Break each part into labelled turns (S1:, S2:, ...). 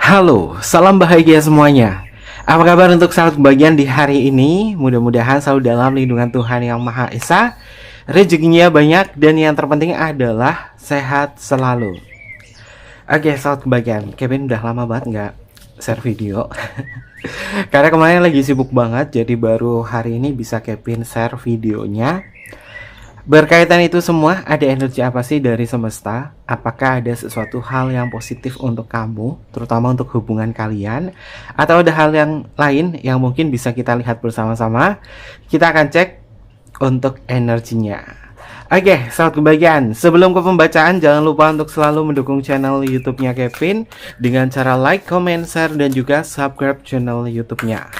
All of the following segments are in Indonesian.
S1: Halo, salam bahagia semuanya. Apa kabar untuk sahabat kebahagiaan di hari ini? Mudah-mudahan selalu dalam lindungan Tuhan Yang Maha Esa. Rezekinya banyak dan yang terpenting adalah sehat selalu. Oke, sahabat kebahagiaan, Kevin udah lama banget nggak share video. Karena kemarin lagi sibuk banget, jadi baru hari ini bisa Kevin share videonya. Berkaitan itu semua, ada energi apa sih dari semesta? Apakah ada sesuatu hal yang positif untuk kamu, terutama untuk hubungan kalian? Atau ada hal yang lain yang mungkin bisa kita lihat bersama-sama? Kita akan cek untuk energinya. Oke, sahabat kebahagiaan, sebelum ke pembacaan, jangan lupa untuk selalu mendukung channel YouTube-nya Kevin dengan cara like, comment, share, dan juga subscribe channel YouTube-nya.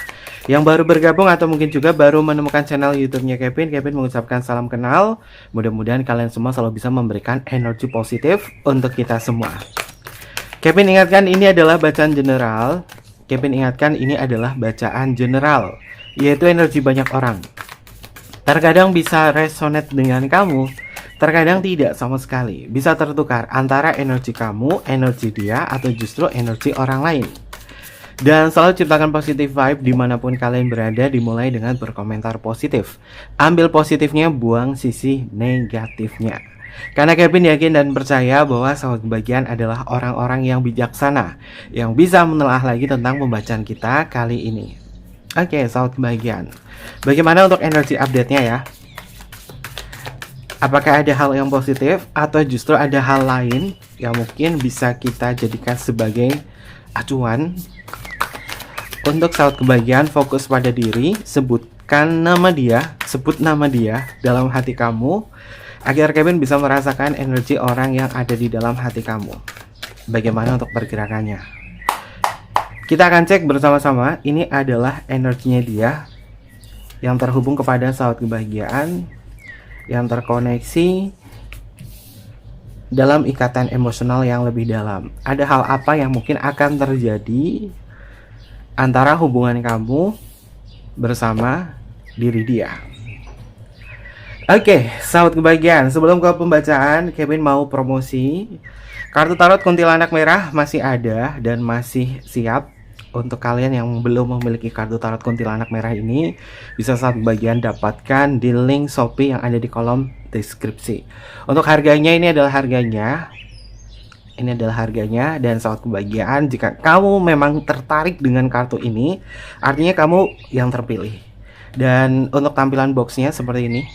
S1: Yang baru bergabung atau mungkin juga baru menemukan channel YouTube-nya Kevin mengucapkan salam kenal. Mudah-mudahan kalian semua selalu bisa memberikan energi positif untuk kita semua. Kevin ingatkan ini adalah bacaan general. Kevin ingatkan ini adalah bacaan general, yaitu energi banyak orang. Terkadang bisa resonate dengan kamu, terkadang tidak sama sekali. Bisa tertukar antara energi kamu, energi dia, atau justru energi orang lain. Dan selalu ciptakan positive vibe dimanapun kalian berada, dimulai dengan berkomentar positif. Ambil positifnya, buang sisi negatifnya. Karena Kevin yakin dan percaya bahwa sahabat kebahagiaan adalah orang-orang yang bijaksana, yang bisa menelaah lagi tentang pembacaan kita kali ini. Oke, sahabat kebahagiaan, bagaimana untuk energi update-nya ya? Apakah ada hal yang positif atau justru ada hal lain yang mungkin bisa kita jadikan sebagai acuan? Untuk sahabat kebahagiaan, fokus pada diri, sebutkan nama dia, sebut nama dia dalam hati kamu, agar Kevin bisa merasakan energi orang yang ada di dalam hati kamu. Bagaimana untuk pergerakannya? Kita akan cek bersama-sama. Ini adalah energinya dia yang terhubung kepada sahabat kebahagiaan, yang terkoneksi dalam ikatan emosional yang lebih dalam. Ada hal apa yang mungkin akan terjadi antara hubungan kamu bersama diri dia? Oke, sahabat kebahagiaan, sebelum ke pembacaan, Kevin mau promosi. Kartu tarot kuntilanak merah masih ada dan masih siap. Untuk kalian yang belum memiliki kartu tarot kuntilanak merah ini, bisa sahabat kebahagiaan dapatkan di link Shopee yang ada di kolom deskripsi. Untuk harganya, ini adalah harganya, dan sahabat kebahagiaan, jika kamu memang tertarik dengan kartu ini, artinya kamu yang terpilih. Dan untuk tampilan boxnya seperti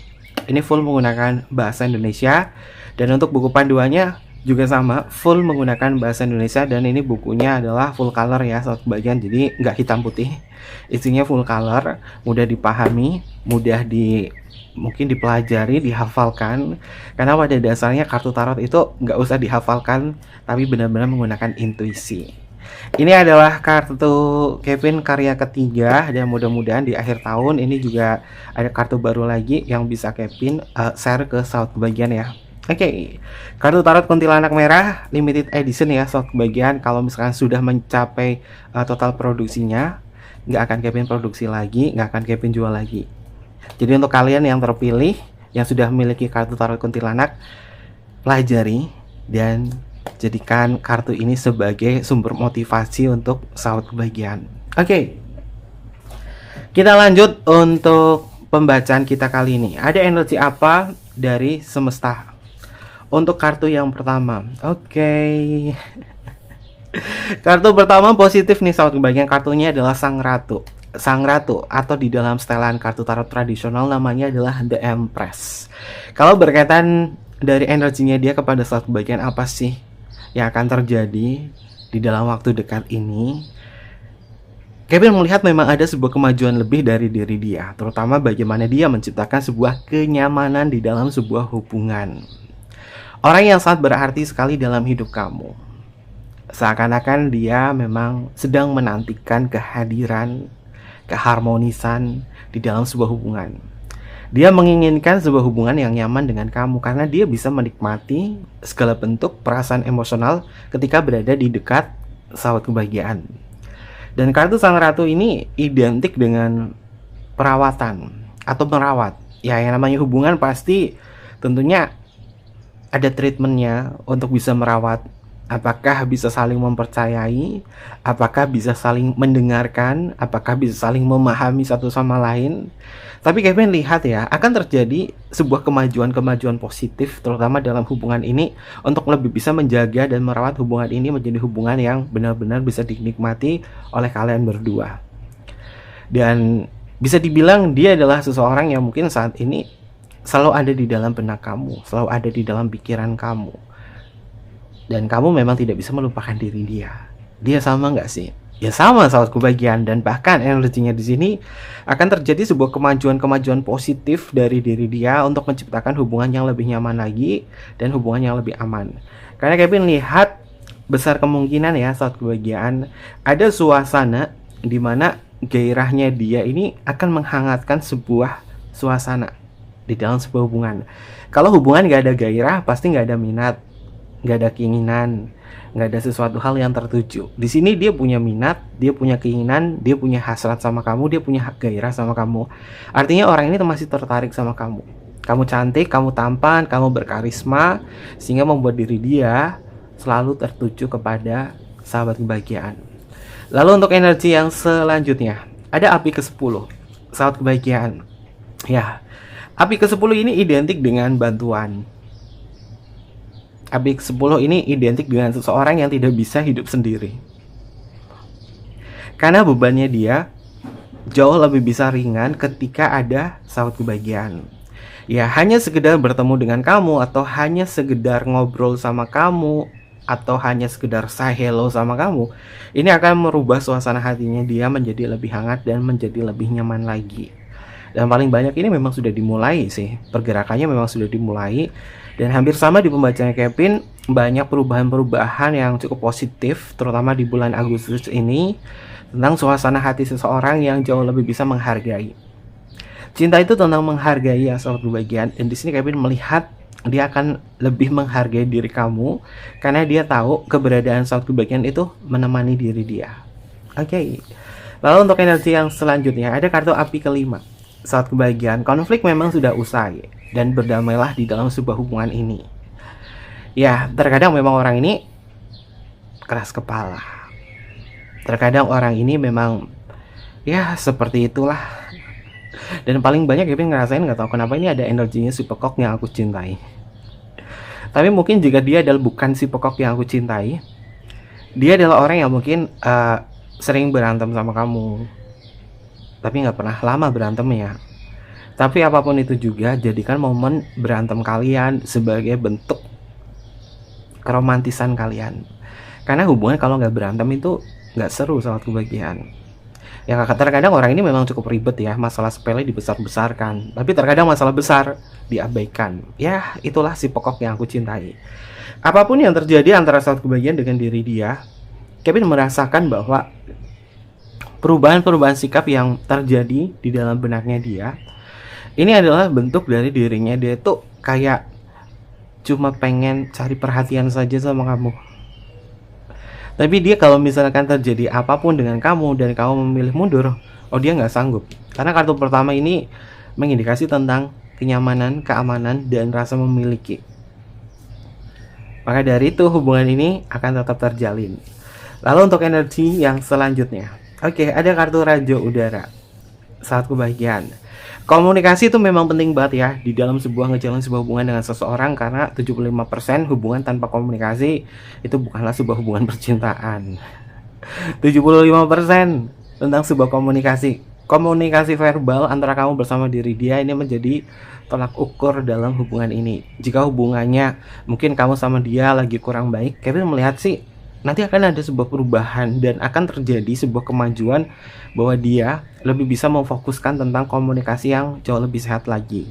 S1: ini full menggunakan bahasa Indonesia, dan untuk buku panduannya juga sama, full menggunakan bahasa Indonesia, dan ini bukunya adalah full color ya sahabat kebahagiaan, jadi nggak hitam putih, isinya full color, mudah dipahami, mudah mungkin dipelajari, dihafalkan. Karena pada dasarnya kartu tarot itu nggak usah dihafalkan, tapi benar-benar menggunakan intuisi. Ini adalah kartu Kevin karya ketiga, dan mudah-mudahan di akhir tahun ini juga ada kartu baru lagi yang bisa Kevin share ke sahabat kebahagiaan ya. Oke, kartu tarot kuntilanak merah limited edition ya sahabat kebahagiaan. Kalau misalkan sudah mencapai total produksinya, nggak akan Kevin produksi lagi, nggak akan Kevin jual lagi. Jadi untuk kalian yang terpilih, yang sudah memiliki kartu tarot kuntilanak, pelajari dan jadikan kartu ini sebagai sumber motivasi untuk sahabat kebahagiaan. Oke, kita lanjut untuk pembacaan kita kali ini. Ada energi apa dari semesta? Untuk kartu yang pertama, kartu pertama positif nih sahabat kebahagiaan. Kartunya adalah Sang Ratu. Sang Ratu, atau di dalam setelan kartu tarot tradisional namanya adalah The Empress. Kalau berkaitan dari energinya dia kepada sahabat kebahagiaan, apa sih yang akan terjadi di dalam waktu dekat ini? Kevin melihat memang ada sebuah kemajuan lebih dari diri dia, terutama bagaimana dia menciptakan sebuah kenyamanan di dalam sebuah hubungan. Orang yang sangat berarti sekali dalam hidup kamu. Seakan-akan dia memang sedang menantikan kehadiran, keharmonisan di dalam sebuah hubungan. Dia menginginkan sebuah hubungan yang nyaman dengan kamu, karena dia bisa menikmati segala bentuk perasaan emosional ketika berada di dekat sahabat kebahagiaan. Dan kartu Sang Ratu ini identik dengan perawatan atau merawat. Ya, yang namanya hubungan pasti tentunya ada treatmentnya untuk bisa merawat Apakah bisa saling mempercayai? Apakah bisa saling mendengarkan? Apakah bisa saling memahami satu sama lain? Tapi Kevin lihat ya, akan terjadi sebuah kemajuan-kemajuan positif terutama dalam hubungan ini untuk lebih bisa menjaga dan merawat hubungan ini menjadi hubungan yang benar-benar bisa dinikmati oleh kalian berdua. Dan bisa dibilang dia adalah seseorang yang mungkin saat ini selalu ada di dalam benak kamu, selalu ada di dalam pikiran kamu. Dan kamu memang tidak bisa melupakan diri dia. Dia sama nggak sih? Ya sama, sahabatku bagian. Dan bahkan energinya di sini akan terjadi sebuah kemajuan-kemajuan positif dari diri dia untuk menciptakan hubungan yang lebih nyaman lagi dan hubungan yang lebih aman. Karena Kevin lihat besar kemungkinan ya sahabatku bagian, ada suasana di mana gairahnya dia ini akan menghangatkan sebuah suasana di dalam sebuah hubungan. Kalau hubungan nggak ada gairah, pasti nggak ada minat, nggak ada keinginan, nggak ada sesuatu hal yang tertuju. Di sini dia punya minat, dia punya keinginan, dia punya hasrat sama kamu, dia punya gairah sama kamu. Artinya orang ini masih tertarik sama kamu. Kamu cantik, kamu tampan, kamu berkarisma, sehingga membuat diri dia selalu tertuju kepada sahabat kebahagiaan. Lalu untuk energi yang selanjutnya, ada api ke-10, sahabat kebahagiaan. Ya, api ke-10 ini identik dengan bantuan. Api ke-10 ini identik dengan seseorang yang tidak bisa hidup sendiri. Karena bebannya dia jauh lebih bisa ringan ketika ada sahabat kebahagiaan. Ya, hanya sekedar bertemu dengan kamu, atau hanya sekedar ngobrol sama kamu, atau hanya sekedar say hello sama kamu, ini akan merubah suasana hatinya dia menjadi lebih hangat dan menjadi lebih nyaman lagi. Dan paling banyak ini memang sudah dimulai sih, pergerakannya memang sudah dimulai. Dan hampir sama di pembacanya Kevin, banyak perubahan-perubahan yang cukup positif, terutama di bulan Agustus ini, tentang suasana hati seseorang yang jauh lebih bisa menghargai. Cinta itu tentang menghargai ya sahabat kebahagiaan. Dan di sini Kevin melihat dia akan lebih menghargai diri kamu, karena dia tahu keberadaan sahabat kebahagiaan itu menemani diri dia. Oke. Lalu untuk energi yang selanjutnya, ada kartu api kelima. Saat kebahagiaan, konflik memang sudah usai dan berdamailah di dalam sebuah hubungan ini. Ya, terkadang memang orang ini keras kepala. Terkadang orang ini memang ya seperti itulah. Dan paling banyak Kevin ngerasain, nggak tahu kenapa ini ada energinya si pekok yang aku cintai. Tapi mungkin jika dia adalah bukan si pekok yang aku cintai, dia adalah orang yang mungkin sering berantem sama kamu, tapi nggak pernah lama berantem ya. Tapi apapun itu juga, jadikan momen berantem kalian sebagai bentuk keromantisan kalian. Karena hubungan kalau nggak berantem itu nggak seru sahabat kebahagiaan. Ya terkadang orang ini memang cukup ribet ya, masalah sepele dibesar-besarkan, tapi terkadang masalah besar diabaikan. Ya itulah si pokok yang aku cintai. Apapun yang terjadi antara sahabat kebahagiaan dengan diri dia, Kevin merasakan bahwa perubahan-perubahan sikap yang terjadi di dalam benaknya dia, ini adalah bentuk dari dirinya dia tuh kayak cuma pengen cari perhatian saja sama kamu. Tapi dia kalau misalkan terjadi apapun dengan kamu dan kamu memilih mundur, oh dia nggak sanggup. Karena kartu pertama ini mengindikasi tentang kenyamanan, keamanan, dan rasa memiliki. Maka dari itu hubungan ini akan tetap terjalin. Lalu untuk energi yang selanjutnya, oke, ada kartu Raja Udara. Saat kebahagiaan, komunikasi itu memang penting banget ya di dalam ngejalan sebuah hubungan dengan seseorang, karena 75% hubungan tanpa komunikasi itu bukanlah sebuah hubungan percintaan. 75% tentang sebuah komunikasi verbal antara kamu bersama diri dia ini menjadi tolak ukur dalam hubungan ini. Jika hubungannya mungkin kamu sama dia lagi kurang baik, Kevin melihat sih nanti akan ada sebuah perubahan dan akan terjadi sebuah kemajuan bahwa dia lebih bisa memfokuskan tentang komunikasi yang jauh lebih sehat lagi.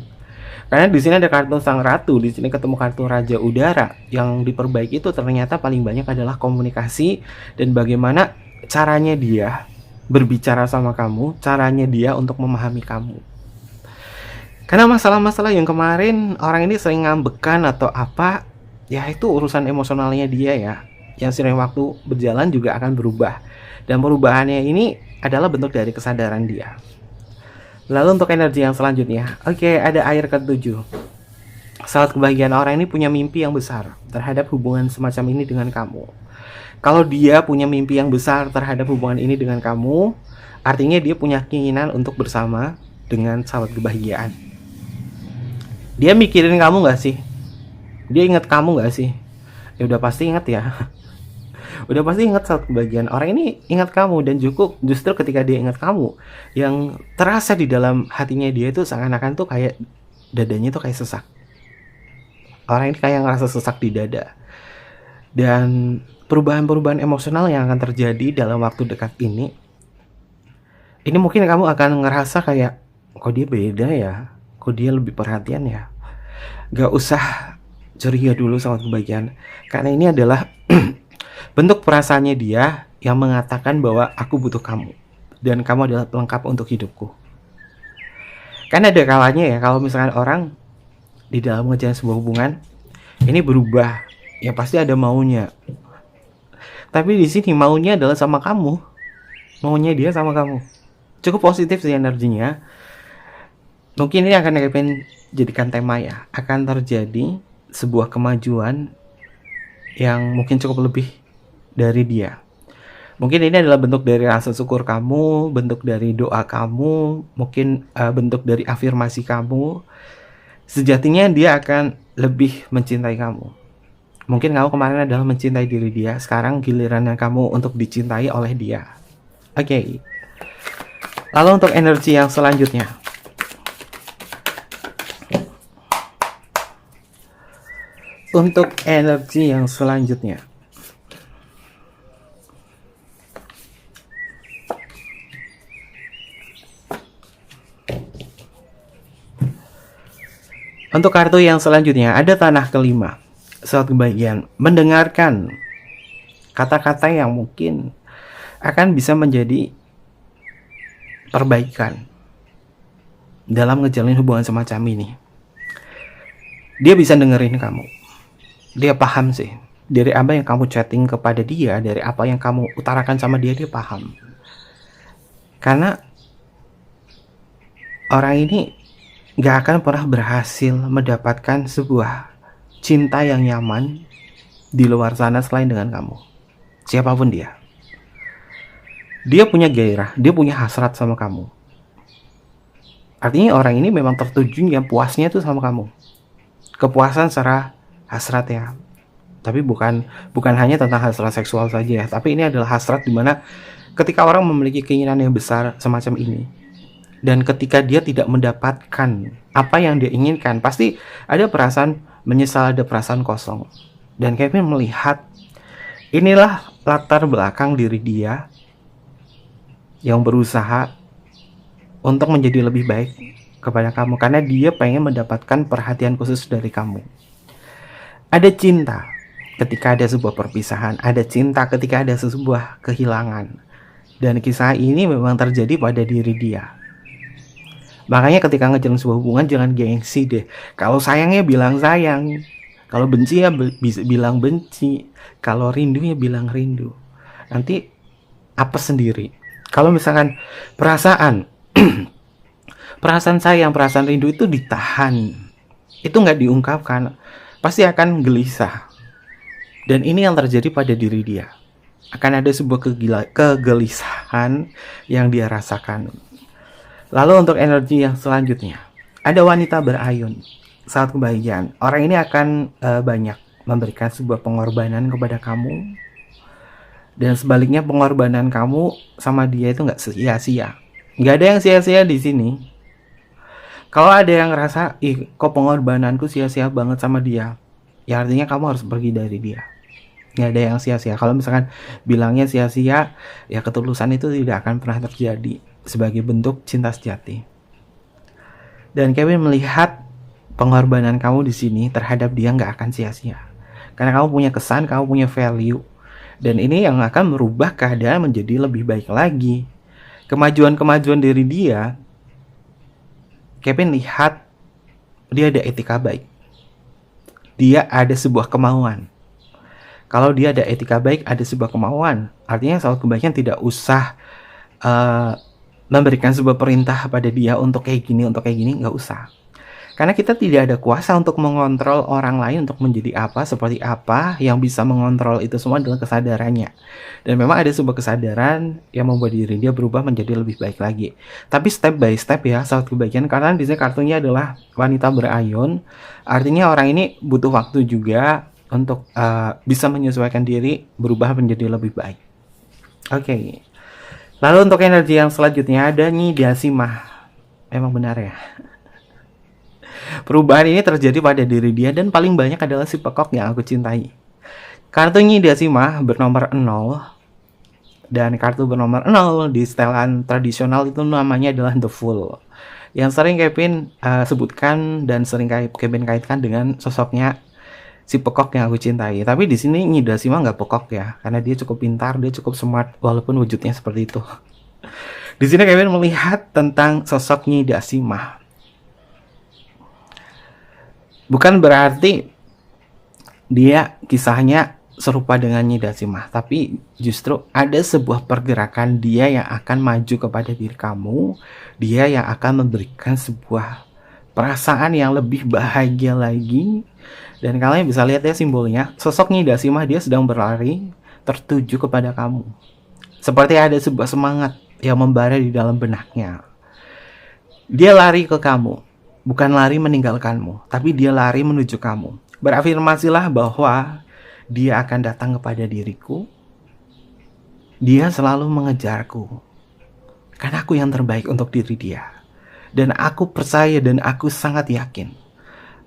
S1: Karena di sini ada kartu Sang Ratu, di sini ketemu kartu Raja Udara. Yang diperbaiki itu ternyata paling banyak adalah komunikasi dan bagaimana caranya dia berbicara sama kamu, caranya dia untuk memahami kamu. Karena masalah-masalah yang kemarin orang ini sering ngambekan atau apa, ya itu urusan emosionalnya dia ya. Yang sering waktu berjalan juga akan berubah. Dan perubahannya ini adalah bentuk dari kesadaran dia. Lalu untuk energi yang selanjutnya, oke, ada air ke-7. Saat kebahagiaan orang ini punya mimpi yang besar terhadap hubungan semacam ini dengan kamu. Kalau dia punya mimpi yang besar terhadap hubungan ini dengan kamu, artinya dia punya keinginan untuk bersama dengan sahabat kebahagiaan. Dia mikirin kamu gak sih? Dia ingat kamu gak sih? Ya udah pasti ingat ya. Udah pasti ingat saat kebahagiaan. Orang ini ingat kamu, dan justru ketika dia ingat kamu, yang terasa di dalam hatinya dia itu seakan-akan tuh kayak dadanya tuh kayak sesak. Orang ini kayak ngerasa sesak di dada. Dan perubahan-perubahan emosional yang akan terjadi dalam waktu dekat ini mungkin kamu akan ngerasa kayak, kok dia beda ya? Kok dia lebih perhatian ya? Gak usah curiga dulu sama kebahagiaan, karena ini adalah bentuk perasaannya dia yang mengatakan bahwa aku butuh kamu dan kamu adalah pelengkap untuk hidupku. Kan ada kalanya ya, kalau misalkan orang di dalam menjalin sebuah hubungan ini berubah, ya pasti ada maunya. Tapi di sini maunya adalah sama kamu, maunya dia sama kamu. Cukup positif sih energinya. Mungkin ini akan Kevin jadikan tema ya. Akan terjadi sebuah kemajuan yang mungkin cukup lebih dari dia. Mungkin ini adalah bentuk dari rasa syukur kamu, bentuk dari doa kamu, mungkin bentuk dari afirmasi kamu. Sejatinya dia akan lebih mencintai kamu. Mungkin kamu kemarin adalah mencintai diri dia, sekarang gilirannya kamu untuk dicintai oleh dia. Oke. Lalu untuk energi yang selanjutnya. Untuk energi yang selanjutnya. Untuk kartu yang selanjutnya ada tanah kelima. Saat kebahagiaan, mendengarkan kata-kata yang mungkin akan bisa menjadi perbaikan dalam ngejalin hubungan semacam ini. Dia bisa dengerin kamu. Dia paham sih dari apa yang kamu chatting kepada dia, dari apa yang kamu utarakan sama dia, dia paham. Karena orang ini gak akan pernah berhasil mendapatkan sebuah cinta yang nyaman di luar sana selain dengan kamu. Siapapun dia. Dia punya gairah, dia punya hasrat sama kamu. Artinya orang ini memang tertuju yang puasnya itu sama kamu. Kepuasan secara hasrat ya. Tapi bukan hanya tentang hasrat seksual saja ya. Tapi ini adalah hasrat dimana ketika orang memiliki keinginan yang besar semacam ini, dan ketika dia tidak mendapatkan apa yang dia inginkan, pasti ada perasaan menyesal, ada perasaan kosong. Dan Kevin melihat inilah latar belakang diri dia yang berusaha untuk menjadi lebih baik kepada kamu, karena dia pengen mendapatkan perhatian khusus dari kamu. Ada cinta ketika ada sebuah perpisahan, ada cinta ketika ada sebuah kehilangan. Dan kisah ini memang terjadi pada diri dia. Makanya ketika ngejalin sebuah hubungan jangan gengsi deh. Kalau sayangnya bilang sayang, kalau benci ya bisa bilang benci, kalau rindu ya bilang rindu. Nanti apa sendiri. Kalau misalkan perasaan perasaan sayang, perasaan rindu itu ditahan, itu nggak diungkapkan, pasti akan gelisah. Dan ini yang terjadi pada diri dia. Akan ada sebuah kegelisahan yang dia rasakan. Lalu untuk energi yang selanjutnya, ada wanita berayun. Saat kebahagiaan, orang ini akan banyak memberikan sebuah pengorbanan kepada kamu. Dan sebaliknya pengorbanan kamu sama dia itu nggak sia-sia. Nggak ada yang sia-sia di sini. Kalau ada yang ngerasa, kok pengorbananku sia-sia banget sama dia, ya artinya kamu harus pergi dari dia. Nggak ada yang sia-sia. Kalau misalkan bilangnya sia-sia, ya ketulusan itu tidak akan pernah terjadi sebagai bentuk cinta sejati. Dan Kevin melihat pengorbanan kamu di sini terhadap dia nggak akan sia-sia. Karena kamu punya kesan, kamu punya value. Dan ini yang akan merubah keadaan menjadi lebih baik lagi. Kemajuan-kemajuan dari dia, Kevin lihat dia ada etika baik. Dia ada sebuah kemauan. Kalau dia ada etika baik, ada sebuah kemauan, artinya saat kebahagiaan tidak usah memberikan sebuah perintah pada dia untuk kayak gini, nggak usah. Karena kita tidak ada kuasa untuk mengontrol orang lain untuk menjadi apa, seperti apa. Yang bisa mengontrol itu semua adalah kesadarannya. Dan memang ada sebuah kesadaran yang membuat diri dia berubah menjadi lebih baik lagi. Tapi step by step ya, sahabat kebahagiaan. Karena di sini kartunya adalah wanita berayun. Artinya orang ini butuh waktu juga untuk bisa menyesuaikan diri, berubah menjadi lebih baik. Oke. Lalu untuk energi yang selanjutnya ada Nidasima. Emang benar ya. Perubahan ini terjadi pada diri dia dan paling banyak adalah si pekok yang aku cintai. Kartu Nidasima bernomor 0 dan kartu bernomor 0 di setelan tradisional itu namanya adalah The Fool. Yang sering Kevin sebutkan dan sering Kevin kaitkan dengan sosoknya si pekok yang aku cintai. Tapi di sini Nidasima nggak pekok ya, karena dia cukup pintar, dia cukup smart walaupun wujudnya seperti itu. Di sini Kevin melihat tentang sosok Nidasima. Bukan berarti dia kisahnya serupa dengan Nidasima, tapi justru ada sebuah pergerakan dia yang akan maju kepada diri kamu, dia yang akan memberikan sebuah perasaan yang lebih bahagia lagi. Dan kalian bisa lihat ya simbolnya, sosok Nidasima dia sedang berlari tertuju kepada kamu. Seperti ada sebuah semangat yang membara di dalam benaknya. Dia lari ke kamu. Bukan lari meninggalkanmu, tapi dia lari menuju kamu. Berafirmasilah bahwa dia akan datang kepada diriku. Dia selalu mengejarku. Karena aku yang terbaik untuk diri dia. Dan aku percaya dan aku sangat yakin.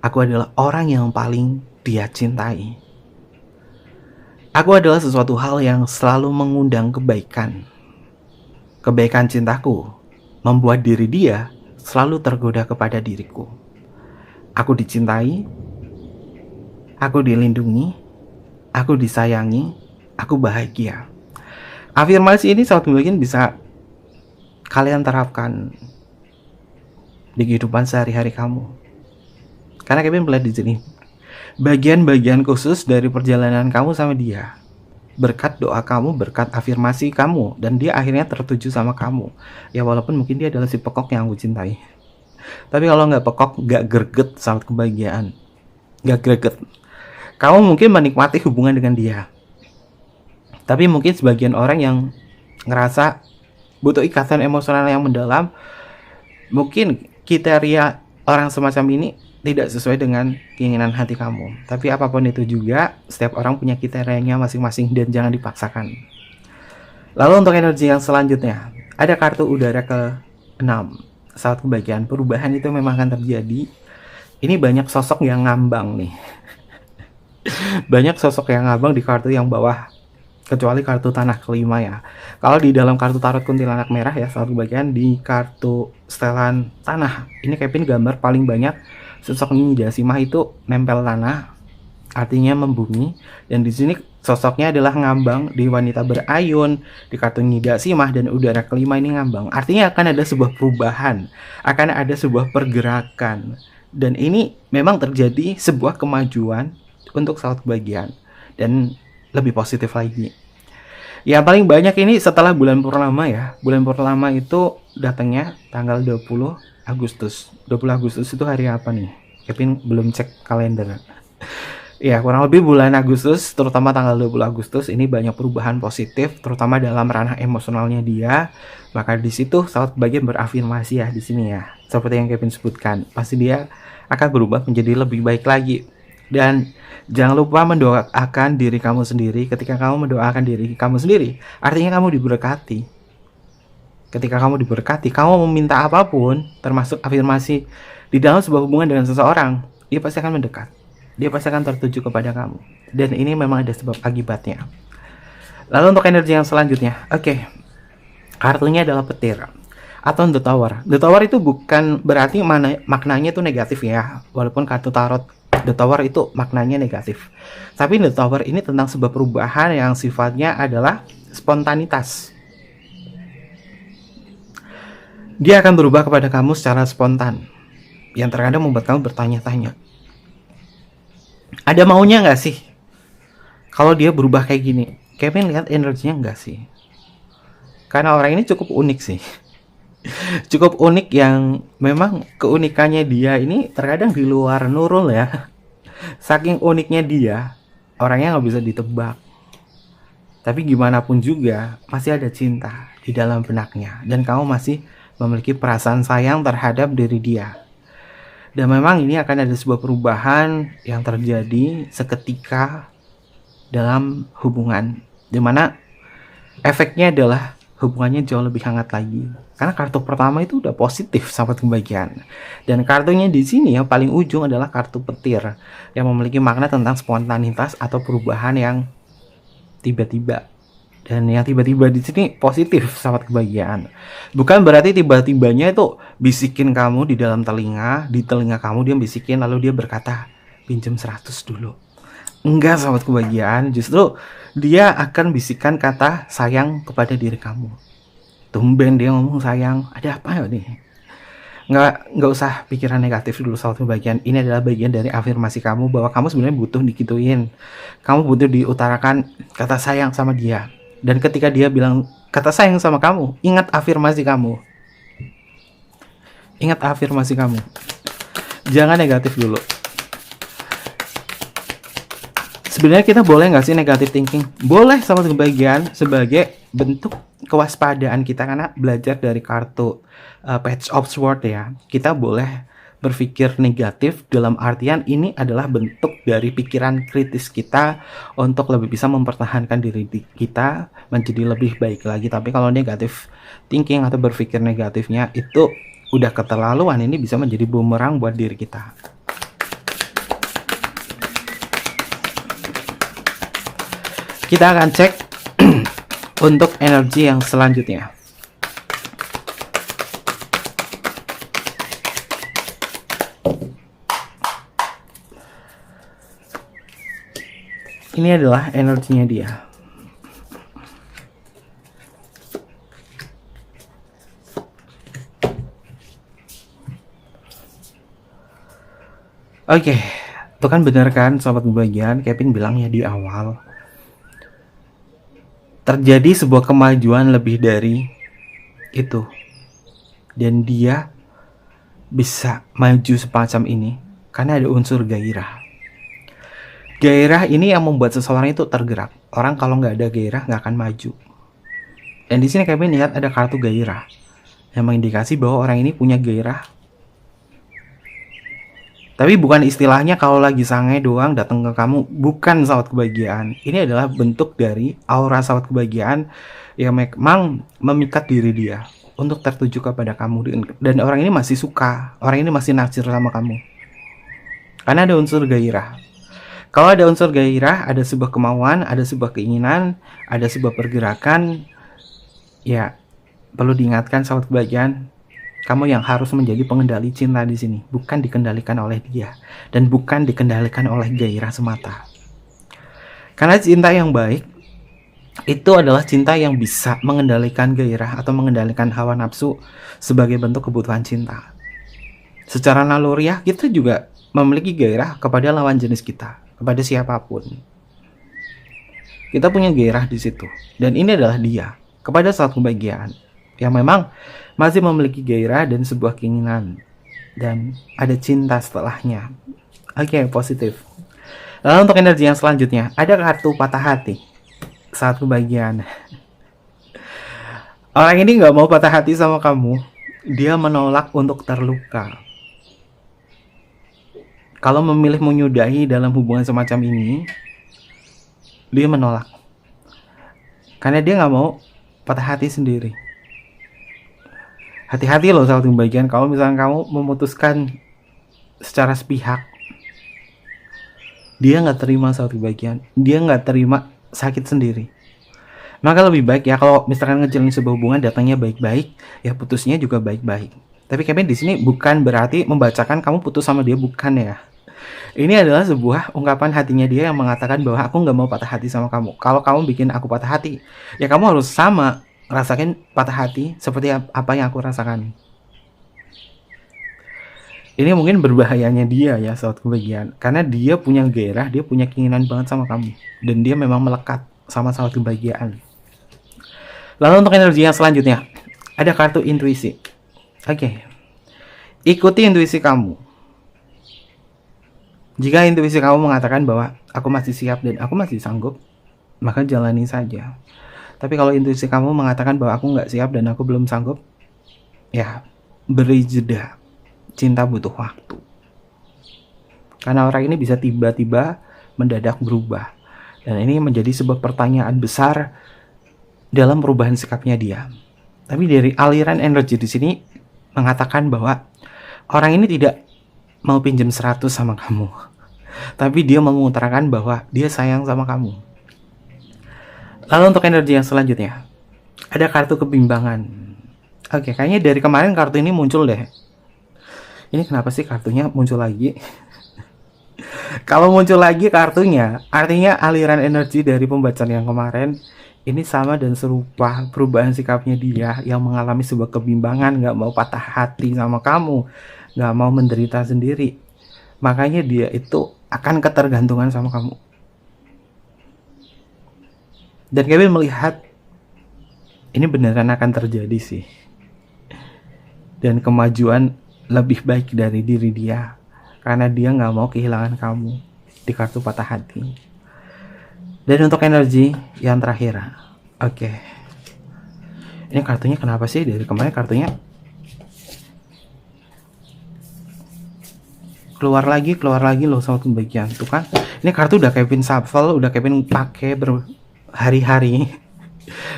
S1: Aku adalah orang yang paling dia cintai. Aku adalah sesuatu hal yang selalu mengundang kebaikan. Kebaikan cintaku membuat diri dia selalu tergoda kepada diriku. Aku dicintai, aku dilindungi, aku disayangi, aku bahagia. Afirmasi ini sahabat mungkin bisa kalian terapkan di kehidupan sehari-hari kamu. Karena Kevin melihat di sini bagian-bagian khusus dari perjalanan kamu sama dia. Berkat doa kamu, berkat afirmasi kamu, dan dia akhirnya tertuju sama kamu. Ya walaupun mungkin dia adalah si pekok yang aku cintai. Tapi kalau nggak pekok, nggak greget saat kebahagiaan. Nggak greget. Kamu mungkin menikmati hubungan dengan dia. Tapi mungkin sebagian orang yang ngerasa butuh ikatan emosional yang mendalam, mungkin kriteria orang semacam ini tidak sesuai dengan keinginan hati kamu. Tapi apapun itu juga, setiap orang punya kriterianya masing-masing dan jangan dipaksakan. Lalu untuk energi yang selanjutnya, ada kartu udara ke-6. Saat kebahagiaan, perubahan itu memang akan terjadi. Ini banyak sosok yang ngambang nih. Banyak sosok yang ngambang di kartu yang bawah. Kecuali kartu tanah kelima ya. Kalau di dalam kartu tarot kuntilanak merah ya, saat kebahagiaan di kartu setelan tanah. Ini Kevin gambar paling banyak sosok Nidasima itu nempel tanah, artinya membumi. Dan di sini sosoknya adalah ngambang di wanita berayun, di kartu Nidasima dan udara kelima ini ngambang. Artinya akan ada sebuah perubahan, akan ada sebuah pergerakan. Dan ini memang terjadi sebuah kemajuan untuk saat kebahagiaan dan lebih positif lagi. Yang paling banyak ini setelah bulan purnama ya. Bulan purnama itu datangnya tanggal 20 Agustus. 20 Agustus itu hari apa nih? Kevin belum cek kalender. Ya, kurang lebih bulan Agustus, terutama tanggal 20 Agustus ini banyak perubahan positif, terutama dalam ranah emosionalnya dia. Maka di situ saat bagian berafirmasi ya di sini ya. Seperti yang Kevin sebutkan, pasti dia akan berubah menjadi lebih baik lagi. Dan jangan lupa mendoakan diri kamu sendiri. Ketika kamu mendoakan diri kamu sendiri, artinya kamu diberkati. Ketika kamu diberkati, kamu meminta apapun, termasuk afirmasi di dalam sebuah hubungan dengan seseorang, dia pasti akan mendekat. Dia pasti akan tertuju kepada kamu. Dan ini memang ada sebab akibatnya. Lalu untuk energi yang selanjutnya, kartunya adalah petir atau The Tower. The Tower itu bukan berarti maknanya itu negatif ya. Walaupun kartu tarot The Tower itu maknanya negatif. Tapi The Tower ini tentang sebuah perubahan yang sifatnya adalah spontanitas. Dia akan berubah kepada kamu secara spontan, yang terkadang membuat kamu bertanya-tanya, ada maunya nggak sih? Kalau dia berubah kayak gini, Kevin lihat energinya nggak sih? Karena orang ini cukup unik sih. Cukup unik yang memang keunikannya dia ini terkadang di luar Nurul ya. Saking uniknya dia, orangnya nggak bisa ditebak. Tapi gimana pun juga, masih ada cinta di dalam benaknya. Dan kamu masih memiliki perasaan sayang terhadap diri dia. Dan memang ini akan ada sebuah perubahan yang terjadi seketika dalam hubungan. Dimana efeknya adalah hubungannya jauh lebih hangat lagi. Karena kartu pertama itu udah positif, sahabat kebahagiaan. Dan kartunya di sini yang paling ujung adalah kartu petir yang memiliki makna tentang spontanitas atau perubahan yang tiba-tiba. Dan yang tiba-tiba di sini positif, sahabat kebahagiaan. Bukan berarti tiba-tibanya itu bisikin kamu di dalam telinga, di telinga kamu dia bisikin lalu dia berkata, "Pinjam 100 dulu." Enggak, sahabat kebahagiaan, justru dia akan bisikan kata sayang kepada diri kamu. Tumben dia ngomong sayang, ada apa ya nih? Nggak usah pikiran negatif dulu, sahabat kebahagiaan. Ini adalah bagian dari afirmasi kamu bahwa kamu sebenarnya butuh digituin. Kamu butuh diutarakan kata sayang sama dia. Dan ketika dia bilang kata sayang sama kamu, ingat afirmasi kamu. Ingat afirmasi kamu. Jangan negatif dulu. Sebenarnya kita boleh nggak sih negative thinking? Boleh, sama kebahagiaan, sebagai bentuk kewaspadaan kita karena belajar dari kartu Page of Swords ya. Kita boleh berpikir negatif dalam artian ini adalah bentuk dari pikiran kritis kita untuk lebih bisa mempertahankan diri kita menjadi lebih baik lagi. Tapi kalau negatif thinking atau berpikir negatifnya itu udah keterlaluan, ini bisa menjadi bumerang buat diri kita. Kita akan cek untuk energi yang selanjutnya. Ini adalah energinya dia. Oke, itu kan benar kan, sobat kebahagiaan, Kevin bilangnya di awal. Terjadi sebuah kemajuan lebih dari itu. Dan dia bisa maju semacam ini karena ada unsur gairah. Gairah ini yang membuat seseorang itu tergerak. Orang kalau nggak ada gairah nggak akan maju. Dan di sini kami lihat ada kartu gairah yang mengindikasi bahwa orang ini punya gairah. Tapi bukan istilahnya kalau lagi sange doang datang ke kamu, bukan, sahabat kebahagiaan. Ini adalah bentuk dari aura sahabat kebahagiaan yang memang memikat diri dia untuk tertuju kepada kamu. Dan orang ini masih suka, orang ini masih naksir sama kamu. Karena ada unsur gairah. Kalau ada unsur gairah, ada sebuah kemauan, ada sebuah keinginan, ada sebuah pergerakan. Ya, perlu diingatkan sahabat kebahagiaan, kamu yang harus menjadi pengendali cinta di sini, bukan dikendalikan oleh dia dan bukan dikendalikan oleh gairah semata. Karena cinta yang baik itu adalah cinta yang bisa mengendalikan gairah atau mengendalikan hawa nafsu sebagai bentuk kebutuhan cinta. Secara naluriah kita juga memiliki gairah kepada lawan jenis kita, kepada siapapun. Kita punya gairah di situ, dan ini adalah dia kepada saat kebahagiaan yang memang masih memiliki gairah dan sebuah keinginan, dan ada cinta setelahnya. Oke, positif. Lalu untuk energi yang selanjutnya, ada kartu patah hati saat kebahagiaan. Orang ini nggak mau patah hati sama kamu, dia menolak untuk terluka. Kalau memilih menyudahi dalam hubungan semacam ini, dia menolak. Karena dia nggak mau patah hati sendiri. Hati-hati loh sahabat kebahagiaan, kalau misalnya kamu memutuskan secara sepihak, dia nggak terima sahabat kebahagiaan, dia nggak terima sakit sendiri. Maka lebih baik ya kalau misalkan ngejalin sebuah hubungan datangnya baik-baik, ya putusnya juga baik-baik. Tapi Kevin di sini bukan berarti membacakan kamu putus sama dia, bukan ya. Ini adalah sebuah ungkapan hatinya dia yang mengatakan bahwa aku nggak mau patah hati sama kamu. Kalau kamu bikin aku patah hati, ya kamu harus sama rasakan patah hati seperti apa yang aku rasakan. Ini mungkin berbahayanya dia ya sahabat kebahagiaan, karena dia punya gairah, dia punya keinginan banget sama kamu, dan dia memang melekat sama sahabat kebahagiaan. Lalu untuk energi yang selanjutnya, ada kartu intuisi. Oke, ikuti intuisi kamu. Jika intuisi kamu mengatakan bahwa aku masih siap dan aku masih sanggup, maka jalani saja. Tapi kalau intuisi kamu mengatakan bahwa aku nggak siap dan aku belum sanggup, ya beri jeda. Cinta butuh waktu. Karena orang ini bisa tiba-tiba mendadak berubah. Dan ini menjadi sebuah pertanyaan besar dalam perubahan sikapnya dia. Tapi dari aliran energi di sini mengatakan bahwa orang ini tidak mau pinjam 100 sama kamu. Tapi dia mengutarakan bahwa dia sayang sama kamu. Lalu untuk energi yang selanjutnya, ada kartu kebimbangan. Oke, kayaknya dari kemarin kartu ini muncul deh. Ini kenapa sih kartunya muncul lagi? Kalau muncul lagi kartunya, artinya aliran energi dari pembacaan yang kemarin ini sama dan serupa. Perubahan sikapnya dia yang mengalami sebuah kebimbangan, gak mau patah hati sama kamu, gak mau menderita sendiri. Makanya dia itu akan ketergantungan sama kamu. Dan Kevin melihat ini beneran akan terjadi sih. Dan kemajuan lebih baik dari diri dia, karena dia nggak mau kehilangan kamu di kartu patah hati. Dan untuk energi yang terakhir, oke. Ini kartunya kenapa sih dari kemarin kartunya keluar lagi loh soal kebahagiaan tuh kan. Ini kartu udah Kevin shuffle, udah Kevin pakai berhari-hari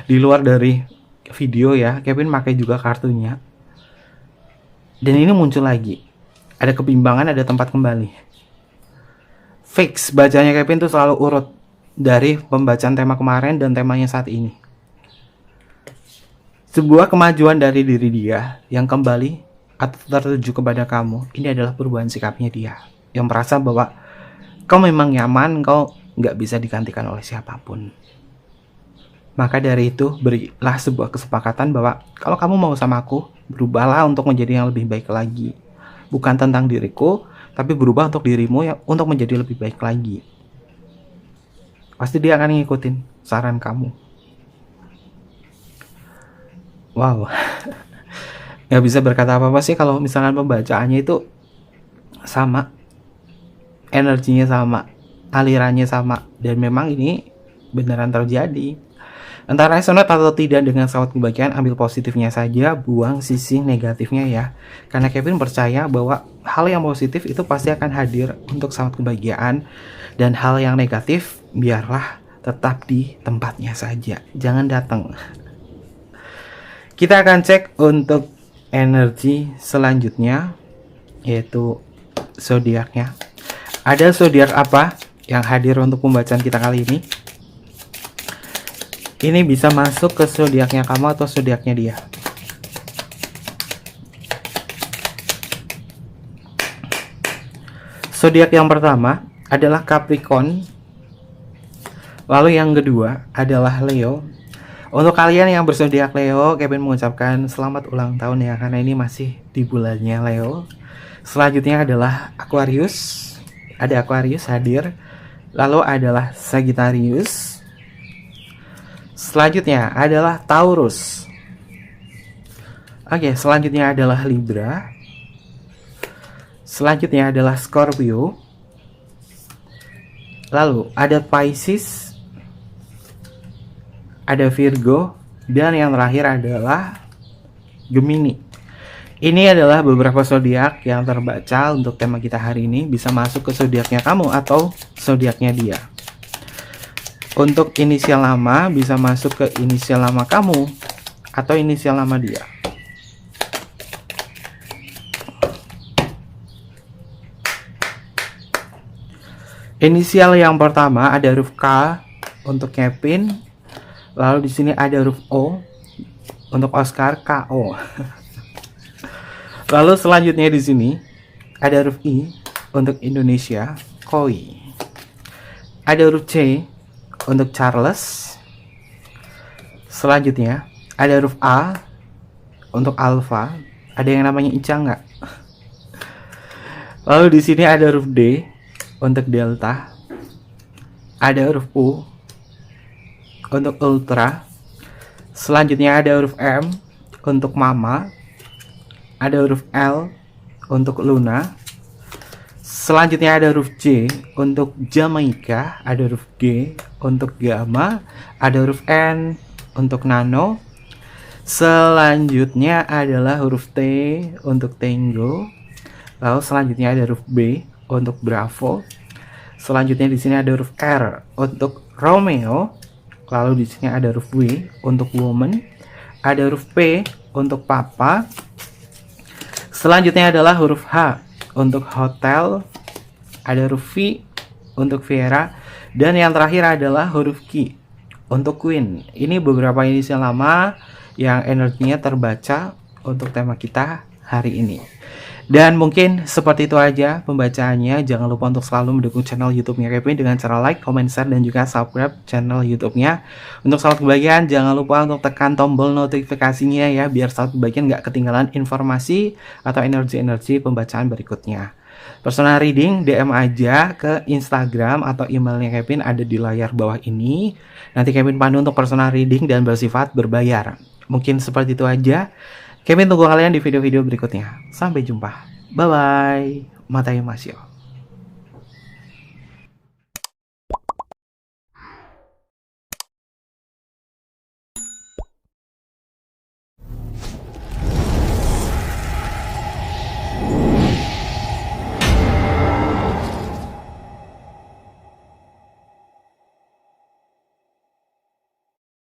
S1: di luar dari video ya. Kevin pakai juga kartunya. Dan ini muncul lagi. Ada kebimbangan, ada tempat kembali. Fix, bacanya Kevin tuh selalu urut dari pembacaan tema kemarin dan temanya saat ini. Sebuah kemajuan dari diri dia yang kembali atau tertuju kepada kamu. Ini adalah perubahan sikapnya dia. Yang merasa bahwa kau memang nyaman, kau nggak bisa digantikan oleh siapapun. Maka dari itu, berilah sebuah kesepakatan bahwa kalau kamu mau sama aku, berubahlah untuk menjadi yang lebih baik lagi. Bukan tentang diriku, tapi berubah untuk dirimu yang untuk menjadi lebih baik lagi. Pasti dia akan ngikutin saran kamu. Wow. Gak bisa berkata apa-apa sih kalau misalkan pembacaannya itu sama. Energinya sama. Alirannya sama. Dan memang ini beneran terjadi. Entah resonate atau tidak dengan sahabat kebahagiaan, ambil positifnya saja, buang sisi negatifnya ya. Karena Kevin percaya bahwa hal yang positif itu pasti akan hadir untuk sahabat kebahagiaan, dan hal yang negatif biarlah tetap di tempatnya saja, jangan datang. Kita akan cek untuk energi selanjutnya, yaitu zodiaknya. Ada zodiak apa yang hadir untuk pembacaan kita kali ini? Ini bisa masuk ke zodiaknya kamu atau zodiaknya dia. Zodiak yang pertama adalah Capricorn. Lalu yang kedua adalah Leo. Untuk kalian yang berzodiak Leo, Kevin mengucapkan selamat ulang tahun ya, karena ini masih di bulannya Leo. Selanjutnya adalah Aquarius. Ada Aquarius hadir. Lalu adalah Sagittarius. Selanjutnya adalah Taurus. Oke, selanjutnya adalah Libra. Selanjutnya adalah Scorpio. Lalu ada Pisces. Ada Virgo. Dan yang terakhir adalah Gemini. Ini adalah beberapa zodiak yang terbaca untuk tema kita hari ini. Bisa masuk ke zodiaknya kamu atau zodiaknya dia. Untuk inisial nama bisa masuk ke inisial nama kamu atau inisial nama dia. Inisial yang pertama ada huruf K untuk Kevin. Lalu di sini ada huruf O untuk Oscar, KO. Lalu selanjutnya di sini ada huruf I untuk Indonesia, Koi. Ada huruf C untuk Charles. Selanjutnya ada huruf A untuk Alpha. Ada yang namanya Ica nggak? Lalu di sini ada huruf D untuk Delta. Ada huruf U untuk Ultra. Selanjutnya ada huruf M untuk Mama. ada huruf L untuk Luna. Selanjutnya ada huruf J untuk Jamaica, ada huruf G untuk Gamma, ada huruf N untuk Nano. Selanjutnya adalah huruf T untuk Tango. Lalu selanjutnya ada huruf B untuk Bravo. Selanjutnya di sini ada huruf R untuk Romeo. Lalu di sini ada huruf W untuk Woman. Ada huruf P untuk Papa. Selanjutnya adalah huruf H untuk Hotel. Ada huruf V untuk Vera. Dan yang terakhir adalah huruf Q untuk Queen. Ini beberapa inisial nama yang energinya terbaca untuk tema kita hari ini. Dan mungkin seperti itu aja pembacaannya. Jangan lupa untuk selalu mendukung channel YouTube-nya Kevin dengan cara like, comment, share, dan juga subscribe channel YouTube-nya. Untuk selalu kebagian, jangan lupa untuk tekan tombol notifikasinya ya, biar selalu kebagian nggak ketinggalan informasi atau energi-energi pembacaan berikutnya. Personal reading DM aja ke Instagram atau emailnya Kevin ada di layar bawah ini. Nanti Kevin pandu untuk personal reading dan bersifat berbayar. Mungkin seperti itu aja. Kevin tunggu kalian di video-video berikutnya. Sampai jumpa. Bye-bye. Matayo Masyo.